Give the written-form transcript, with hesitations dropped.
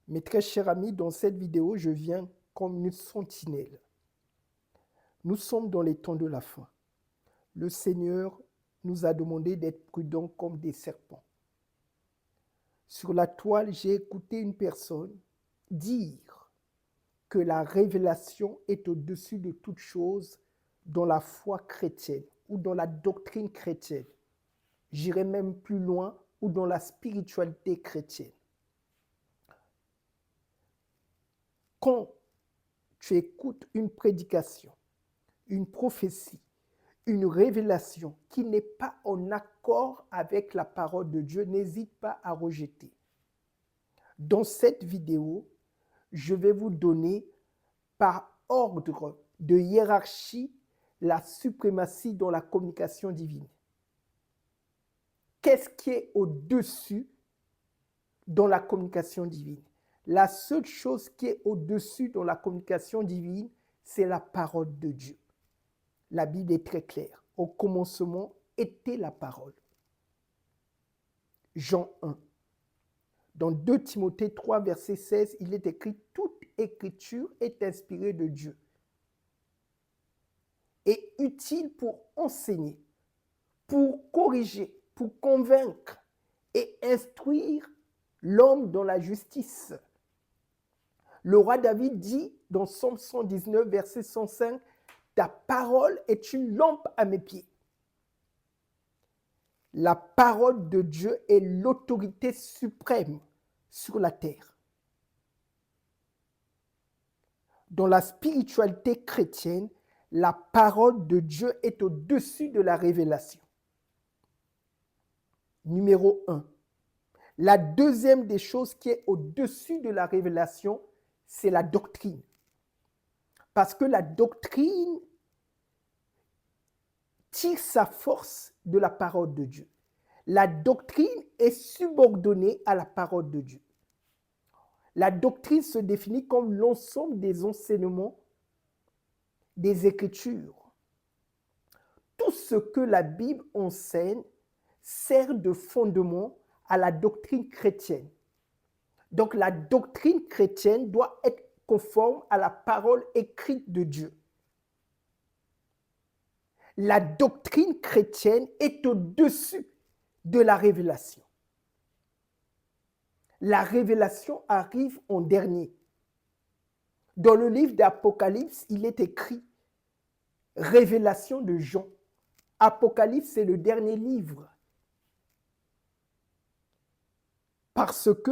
Mes très chers amis, dans cette vidéo, je viens comme une sentinelle. Nous sommes dans les temps de la fin. Le Seigneur nous a demandé d'être prudents comme des serpents. Sur la toile, j'ai écouté une personne dire que la révélation est au-dessus de toute chose dans la foi chrétienne ou dans la doctrine chrétienne. J'irai même plus loin, ou dans la spiritualité chrétienne. Quand tu écoutes une prédication, une prophétie, une révélation qui n'est pas en accord avec la parole de Dieu, n'hésite pas à rejeter. Dans cette vidéo, je vais vous donner par ordre de hiérarchie la suprématie dans la communication divine. Qu'est-ce qui est au-dessus dans la communication divine? La seule chose qui est au-dessus dans la communication divine, c'est la parole de Dieu. La Bible est très claire. Au commencement était la parole. Jean 1. Dans 2 Timothée 3, verset 16, il est écrit « Toute écriture est inspirée de Dieu et utile pour enseigner, pour corriger, pour convaincre et instruire l'homme dans la justice. » Le roi David dit dans Psaume 119, verset 105, « Ta parole est une lampe à mes pieds. » La parole de Dieu est l'autorité suprême sur la terre. Dans la spiritualité chrétienne, la parole de Dieu est au-dessus de la révélation. Numéro 1. La deuxième des choses qui est au-dessus de la révélation, c'est la doctrine. Parce que la doctrine tire sa force de la parole de Dieu. La doctrine est subordonnée à la parole de Dieu. La doctrine se définit comme l'ensemble des enseignements des Écritures. Tout ce que la Bible enseigne sert de fondement à la doctrine chrétienne. Donc la doctrine chrétienne doit être conforme à la parole écrite de Dieu. La doctrine chrétienne est au-dessus de la révélation. La révélation arrive en dernier. Dans le livre d'Apocalypse, il est écrit « Révélation de Jean ». Apocalypse, c'est le dernier livre. Parce que